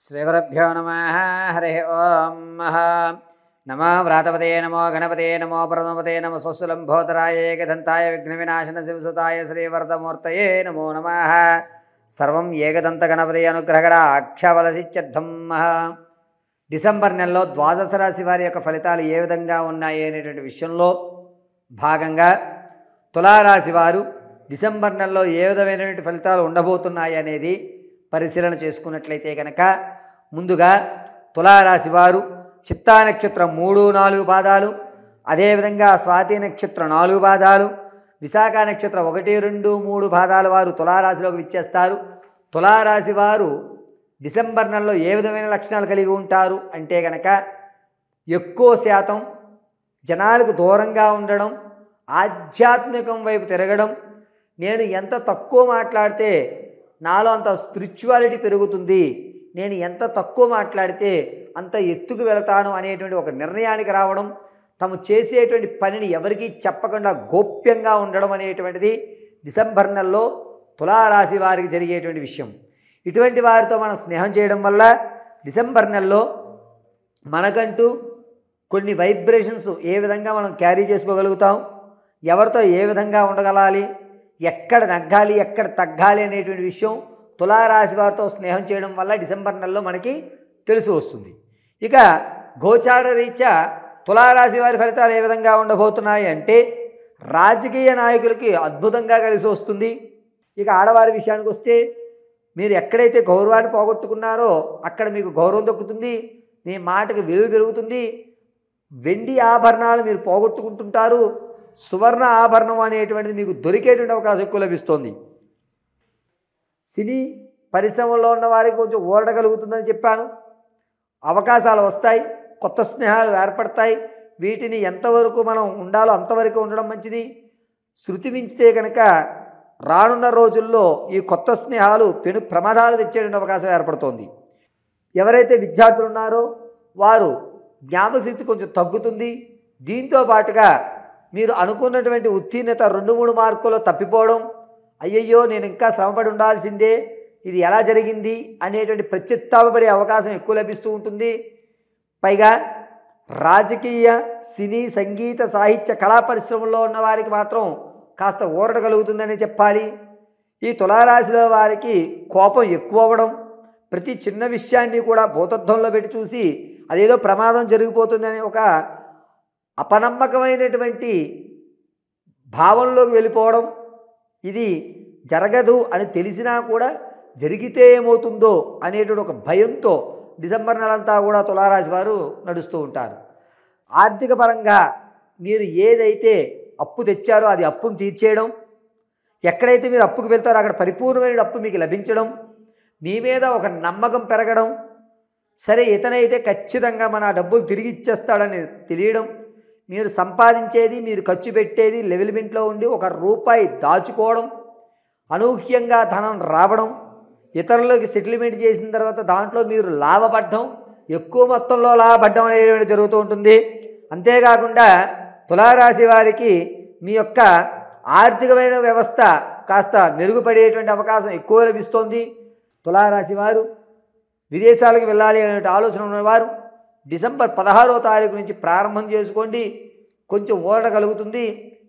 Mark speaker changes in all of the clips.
Speaker 1: శ్రీగురుభ్యో నమః. హరి ఓం. నమో వ్రాతపతే నమో గణపతే నమో ప్రణవతే నమో స్వస్సులంభోదరాయ ఏకదంతాయ విఘ్నవినాశన శివసుతాయ శ్రీవరదమూర్తయే నమో నమః. సర్వం ఏకదంత గణపతి అనుగ్రహగణ అక్షవలసిత్యర్థం. డిసెంబర్ నెలలో ద్వాదశ రాశి వారి యొక్క ఫలితాలు ఏ విధంగా ఉన్నాయి అనేటువంటి విషయంలో భాగంగా తులారాశి వారు డిసెంబర్ నెలలో ఏ విధమైనటువంటి ఫలితాలు ఉండబోతున్నాయి అనేది పరిశీలన చేసుకున్నట్లయితే కనుక, ముందుగా తులారాశి వారు చిత్తా నక్షత్రం 3-4 పాదాలు, అదేవిధంగా స్వాతి నక్షత్రం 4 పాదాలు, విశాఖ నక్షత్రం 1-2-3 పాదాల వారు తులారాశిలోకి విచ్చేస్తారు. తులారాశి వారు డిసెంబర్ నెలలో ఏ విధమైన లక్షణాలు కలిగి ఉంటారు అంటే కనుక, ఎక్కువ శాతం జనాలకు దూరంగా ఉండడం, ఆధ్యాత్మికం వైపు తిరగడం, నేను ఎంత తక్కువ మాట్లాడితే నాలో అంత స్పిరిచువాలిటీ పెరుగుతుంది, నేను ఎంత తక్కువ మాట్లాడితే అంత ఎత్తుకు వెళతాను అనేటువంటి ఒక నిర్ణయానికి రావడం, తాము చేసేటువంటి పనిని ఎవరికీ చెప్పకుండా గోప్యంగా ఉండడం అనేటువంటిది డిసెంబర్ నెలలో తులారాశి వారికి జరిగేటువంటి విషయం. ఇటువంటి వారితో మనం స్నేహం చేయడం వల్ల డిసెంబర్ నెలలో మనకంటూ కొన్ని వైబ్రేషన్స్ ఏ విధంగా మనం క్యారీ చేసుకోగలుగుతాం, ఎవరితో ఏ విధంగా ఉండగలాలి, ఎక్కడ నగ్గాలి ఎక్కడ తగ్గాలి అనేటువంటి విషయం తులారాశి వారితో స్నేహం చేయడం వల్ల డిసెంబర్ నెలలో మనకి తెలిసి వస్తుంది. ఇక గోచార రీత్యా తులారాశి వారి ఫలితాలు ఏ విధంగా ఉండబోతున్నాయి అంటే, రాజకీయ నాయకులకి అద్భుతంగా కలిసి వస్తుంది. ఇక ఆడవారి విషయానికి వస్తే, మీరు ఎక్కడైతే గౌరవాన్ని పోగొట్టుకున్నారో అక్కడ మీకు గౌరవం దక్కుతుంది, మీ మాటకి విలువ పెరుగుతుంది. వెండి ఆభరణాలు మీరు పోగొట్టుకుంటుంటారు, సువర్ణ ఆభరణం అనేటువంటిది మీకు దొరికేటువంటి అవకాశం ఎక్కువ లభిస్తుంది. సినీ పరిశ్రమలో ఉన్న వారికి కొంచెం ఊరట కలుగుతుందని చెప్పాను. అవకాశాలు వస్తాయి, కొత్త స్నేహాలు ఏర్పడతాయి. వీటిని ఎంతవరకు మనం ఉండాలో అంతవరకు ఉండడం మంచిది. శృతి మించితే కనుక రానున్న రోజుల్లో ఈ కొత్త స్నేహాలు పెను ప్రమాదాలు తెచ్చేటువంటి అవకాశం ఏర్పడుతోంది. ఎవరైతే విద్యార్థులు ఉన్నారో వారు జ్ఞాపకశక్తి కొంచెం తగ్గుతుంది. దీంతో పాటుగా మీరు అనుకున్నటువంటి ఉత్తీర్ణత 2-3 మార్కుల్లో తప్పిపోవడం, అయ్యయ్యో నేను ఇంకా శ్రమపడి ఉండాల్సిందే, ఇది ఎలా జరిగింది అనేటువంటి ప్రత్యుత్తాపడే అవకాశం ఎక్కువ లభిస్తూ ఉంటుంది. పైగా రాజకీయ, సినీ, సంగీత, సాహిత్య, కళా పరిశ్రమల్లో ఉన్న వారికి మాత్రం కాస్త ఊరట కలుగుతుందని చెప్పాలి. ఈ తులారాశిలో వారికి కోపం ఎక్కువ అవ్వడం, ప్రతి చిన్న విషయాన్ని కూడా భూతత్వంలో పెట్టి చూసి అదేదో ప్రమాదం జరిగిపోతుందని ఒక అపనమ్మకమైనటువంటి భావంలోకి వెళ్ళిపోవడం, ఇది జరగదు అని తెలిసినా కూడా జరిగితే ఏమవుతుందో అనేటువంటి ఒక భయంతో డిసెంబర్ నెలంతా కూడా తులారాశి వారు నడుస్తూ ఉంటారు. ఆర్థిక పరంగా మీరు ఏదైతే అప్పు తెచ్చారో అది అప్పును తీర్చేయడం, ఎక్కడైతే మీరు అప్పుకు వెళ్తారో అక్కడ పరిపూర్ణమైన అప్పు మీకు లభించడం, మీ మీద ఒక నమ్మకం పెరగడం, సరే ఇతనైతే ఖచ్చితంగా మన డబ్బులు తిరిగి ఇచ్చేస్తాడని తెలియడం, మీరు సంపాదించేది మీరు ఖర్చు పెట్టేది లెవెల్మెంట్లో ఉండి ఒక రూపాయి దాచుకోవడం, అనూహ్యంగా ధనం రావడం, ఇతరులకి సెటిల్మెంట్ చేసిన తర్వాత దాంట్లో మీరు లాభపడడం, ఎక్కువ మొత్తంలో లాభపడడం అనేది జరుగుతూ ఉంటుంది. అంతేకాకుండా తులారాశి వారికి మీ యొక్క ఆర్థికమైన వ్యవస్థ కాస్త మెరుగుపడేటువంటి అవకాశం ఎక్కువ లభిస్తోంది. తులారాశి వారు విదేశాలకు వెళ్ళాలి అనే ఆలోచన ఉన్నవారు డిసెంబర్ 16వ తారీఖు నుంచి ప్రారంభం చేసుకోండి. కొంచెం ఊరట కలుగుతుంది.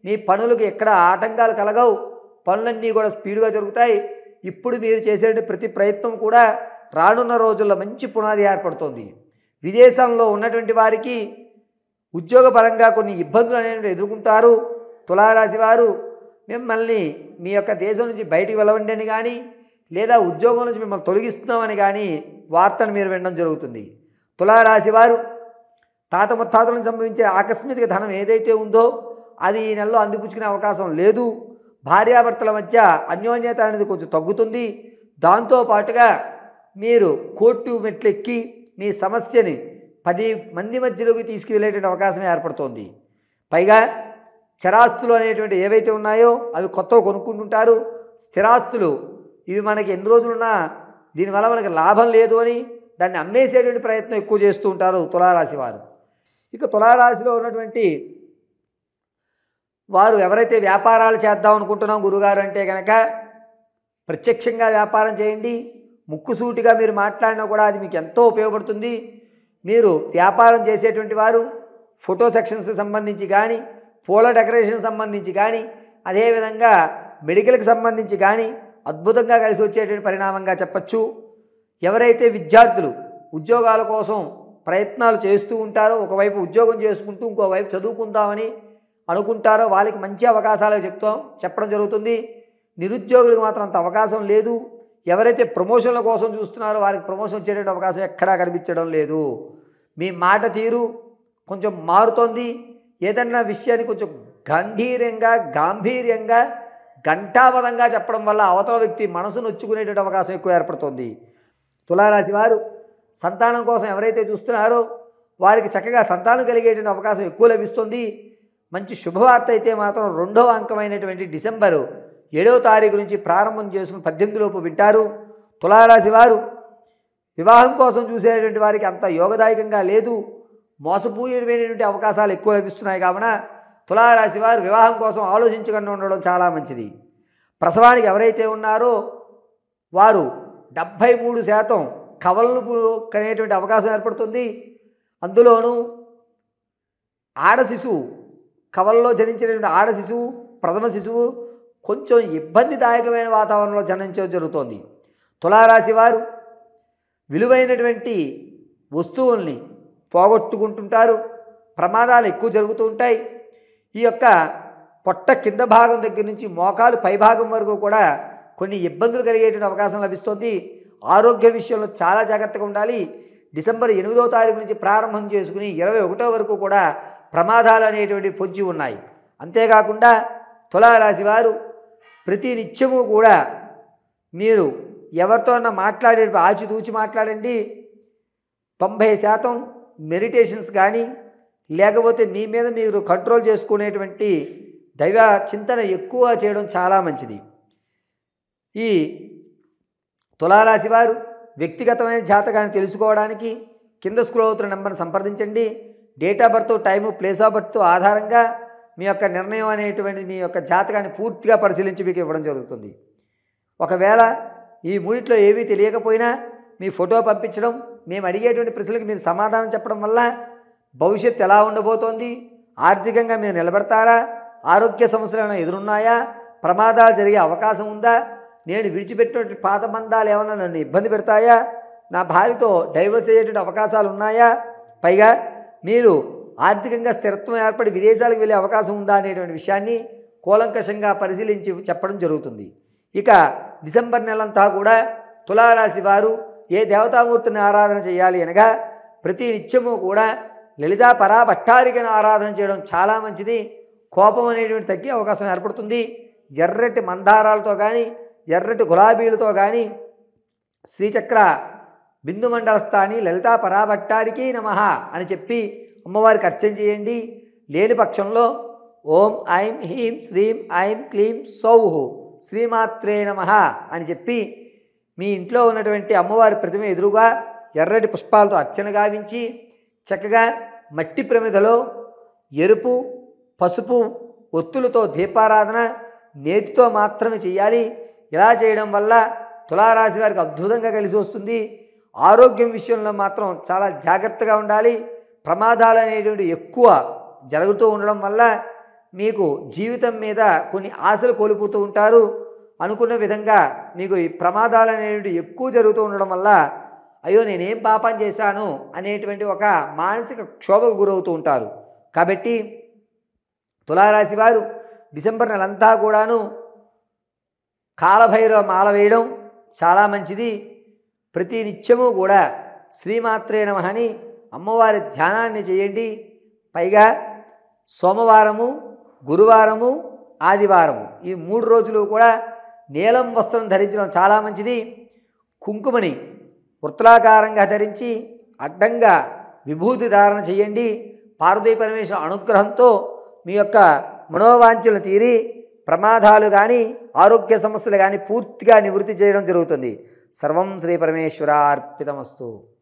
Speaker 1: మీ పనులకు ఎక్కడ ఆటంకాలు కలగవు, పనులన్నీ కూడా స్పీడ్గా జరుగుతాయి. ఇప్పుడు మీరు చేసే ప్రతి ప్రయత్నం కూడా రానున్న రోజుల్లో మంచి పునాది ఏర్పడుతుంది. విదేశాల్లో ఉన్నటువంటి వారికి ఉద్యోగపరంగా కొన్ని ఇబ్బందులు అనేవి ఎదుర్కొంటారు. తులారాశి వారు మిమ్మల్ని మీ యొక్క దేశం నుంచి బయటికి వెళ్ళవండి అని కానీ, లేదా ఉద్యోగం నుంచి మిమ్మల్ని తొలగిస్తున్నామని కానీ వార్తను మీరు వినడం జరుగుతుంది. తులారాశి వారు తాత ముత్తాతలను సంభవించే ఆకస్మిక ధనం ఏదైతే ఉందో అది ఈ నెలలో అందిపుచ్చుకునే అవకాశం లేదు. భార్యాభర్తల మధ్య అన్యోన్యత అనేది కొంచెం తగ్గుతుంది. దాంతోపాటుగా మీరు కోర్టు మెట్లెక్కి మీ సమస్యని 10 మంది మధ్యలోకి తీసుకువెళ్ళేటువంటి అవకాశం ఏర్పడుతోంది. పైగా చరాస్తులు అనేటువంటి ఏవైతే ఉన్నాయో అవి కొత్తగా కొనుక్కుంటుంటారు. స్థిరాస్తులు ఇవి మనకి ఎన్ని రోజులున్నా దీనివల్ల మనకి లాభం లేదు అని దాన్ని అమ్మేసేటువంటి ప్రయత్నం ఎక్కువ చేస్తూ ఉంటారు తులారాశి వారు. ఇక తులారాశిలో ఉన్నటువంటి వారు ఎవరైతే వ్యాపారాలు చేద్దాం అనుకుంటున్నాం గురుగారు అంటే కనుక, ప్రత్యక్షంగా వ్యాపారం చేయండి, ముక్కుసూటిగా మీరు మాట్లాడినా కూడా అది మీకు ఎంతో ఉపయోగపడుతుంది. మీరు వ్యాపారం చేసేటువంటి వారు ఫోటో సెక్షన్స్కి సంబంధించి కానీ, పూల డెకరేషన్ సంబంధించి కానీ, అదేవిధంగా మెడికల్కి సంబంధించి కానీ అద్భుతంగా కలిసి వచ్చేటువంటి పరిణామంగా చెప్పచ్చు. ఎవరైతే విద్యార్థులు ఉద్యోగాల కోసం ప్రయత్నాలు చేస్తూ ఉంటారో, ఒకవైపు ఉద్యోగం చేసుకుంటూ ఇంకోవైపు చదువుకుందామని అనుకుంటారో వాళ్ళకి మంచి అవకాశాలు చెప్పడం జరుగుతుంది. నిరుద్యోగులకు మాత్రం అంత అవకాశం లేదు. ఎవరైతే ప్రమోషన్ల కోసం చూస్తున్నారో వారికి ప్రమోషన్ వచ్చేటువంటి అవకాశం ఎక్కడా కనిపించడం లేదు. మీ మాట తీరు కొంచెం మారుతోంది. ఏదన్నా విషయాన్ని కొంచెం గాంభీర్యంగా ఘంటాపదంగా చెప్పడం వల్ల అవతల వ్యక్తి మనసు నొచ్చుకునేటువంటి అవకాశం ఎక్కువ ఏర్పడుతుంది. తులారాశి వారు సంతానం కోసం ఎవరైతే చూస్తున్నారో వారికి చక్కగా సంతానం కలిగేటువంటి అవకాశం ఎక్కువ లభిస్తుంది. మంచి శుభవార్త అయితే మాత్రం 2వ అంకమైనటువంటి డిసెంబరు 7వ తారీఖు నుంచి ప్రారంభం చేసుకుని 18 లోపు వింటారు. తులారాశి వారు వివాహం కోసం చూసేటువంటి వారికి అంత యోగదాయకంగా లేదు. మోసపూరితమైనటువంటి అవకాశాలు ఎక్కువ లభిస్తున్నాయి. కావున తులారాశి వారు వివాహం కోసం ఆలోచించకుండా ఉండడం చాలా మంచిది. ప్రసవానికి ఎవరైతే ఉన్నారో వారు 73% కవలను కనేటువంటి అవకాశం ఏర్పడుతుంది. అందులోనూ ఆడ శిశువు, కవల్లో జనించినటువంటి ఆడ శిశువు, ప్రథమ శిశువు కొంచెం ఇబ్బందిదాయకమైన వాతావరణంలో జనించడం జరుగుతోంది. తులారాశి వారు విలువైనటువంటి వస్తువుల్ని పోగొట్టుకుంటుంటారు. ప్రమాదాలు ఎక్కువ జరుగుతూ ఉంటాయి. ఈ యొక్క పొట్ట కింద భాగం దగ్గర నుంచి మోకాలు పైభాగం వరకు కూడా కొన్ని ఇబ్బందులు కలిగేటువంటి అవకాశం లభిస్తుంది. ఆరోగ్య విషయంలో చాలా జాగ్రత్తగా ఉండాలి. డిసెంబర్ 8వ తారీఖు నుంచి ప్రారంభం చేసుకుని 21వ వరకు కూడా ప్రమాదాలు అనేటువంటి పొంచి ఉన్నాయి. అంతేకాకుండా తులారాశి వారు ప్రతి నిత్యము కూడా మీరు ఎవరితో అన్నా మాట్లాడే ఆచితూచి మాట్లాడండి. 90% మెడిటేషన్స్ కానీ లేకపోతే మీ మీద మీరు కంట్రోల్ చేసుకునేటువంటి దైవ చింతన ఎక్కువ చేయడం చాలా మంచిది. ఈ తులారాశి వారు వ్యక్తిగతమైన జాతకాన్ని తెలుసుకోవడానికి కింద స్క్రోల్ అవుతున్న నెంబర్ని సంప్రదించండి. Date of birth, time, place of birth ఆధారంగా మీ యొక్క నిర్ణయం అనేటువంటి మీ యొక్క జాతకాన్ని పూర్తిగా పరిశీలించి మీకు ఇవ్వడం జరుగుతుంది. ఒకవేళ ఈ మూడిట్లో ఏవీ తెలియకపోయినా మీ ఫోటో పంపించడం, మేము అడిగేటువంటి ప్రశ్నలకు మీరు సమాధానం చెప్పడం వల్ల భవిష్యత్తు ఎలా ఉండబోతోంది, ఆర్థికంగా మీరు నిలబడతారా, ఆరోగ్య సమస్యలు ఏమైనా ఎదురున్నాయా, ప్రమాదాలు జరిగే అవకాశం ఉందా, నేను విడిచిపెట్టినటువంటి పాత బంధాలు ఏమైనా నన్ను ఇబ్బంది పెడతాయా, నా భార్యతో డైవర్స్ అయ్యేటువంటి అవకాశాలు ఉన్నాయా, పైగా మీరు ఆర్థికంగా స్థిరత్వం ఏర్పడి విదేశాలకు వెళ్ళే అవకాశం ఉందా అనేటువంటి విషయాన్ని కూలంకషంగా పరిశీలించి చెప్పడం జరుగుతుంది. ఇక డిసెంబర్ నెలంతా కూడా తులారాశి వారు ఏ దేవతామూర్తిని ఆరాధన చేయాలి అనగా ప్రతి నిత్యము కూడా లలితా పరాభట్టారికను ఆరాధన చేయడం చాలా మంచిది. కోపం అనేటువంటి తగ్గే అవకాశం ఏర్పడుతుంది. ఎర్రటి మందారాలతో కానీ ఎర్రటి గులాబీలతో కానీ శ్రీచక్ర బిందు మండలస్థాని లలితా పరాభట్టారికి నమః అని చెప్పి అమ్మవారికి అర్చన చేయండి. లేని పక్షంలో ఓం ఐం హ్రీం శ్రీం ఐం క్లీం సౌః శ్రీమాత్రే నమః అని చెప్పి మీ ఇంట్లో ఉన్నటువంటి అమ్మవారి ప్రతిమ ఎదురుగా ఎర్రటి పుష్పాలతో అర్చన గావించి చక్కగా మట్టి ప్రమిదలో ఎరుపు పసుపు ఒత్తులతో దీపారాధన నేతితో మాత్రమే చేయాలి. ఇలా చేయడం వల్ల తులారాశి వారికి అద్భుతంగా కలిసి వస్తుంది. ఆరోగ్యం విషయంలో మాత్రం చాలా జాగ్రత్తగా ఉండాలి. ప్రమాదాలు అనేటువంటి ఎక్కువ జరుగుతూ ఉండడం వల్ల మీకు జీవితం మీద కొన్ని ఆశలు కోల్పోతూ ఉంటారు. అనుకున్న విధంగా మీకు ఈ ప్రమాదాలు అనేటువంటి ఎక్కువ జరుగుతూ ఉండడం వల్ల అయ్యో నేనేం పాపం చేశాను అనేటువంటి ఒక మానసిక క్షోభకు గురవుతూ ఉంటారు. కాబట్టి తులారాశి వారు డిసెంబర్ నెలంతా కూడాను కాలభైరవ మాల వేయడం చాలా మంచిది. ప్రతి నిత్యము కూడా శ్రీమాత్రే నమః అని అమ్మవారి ధ్యానాన్ని చేయండి. పైగా సోమవారము, గురువారము, ఆదివారము ఈ 3 రోజులు కూడా నీలం వస్త్రం ధరించడం చాలా మంచిది. కుంకుమని వృత్తాకారంగా ధరించి అడ్డంగా విభూతి ధారణ చేయండి. పార్వతీ పరమేశ్వర అనుగ్రహంతో మీ యొక్క మనోవాంఛలు తీరి ప్రమాదాలు కానీ ఆరోగ్య సమస్యలు కానీ పూర్తిగా నివృత్తి చేయడం జరుగుతుంది. సర్వం శ్రీ పరమేశ్వరార్పితమస్తు.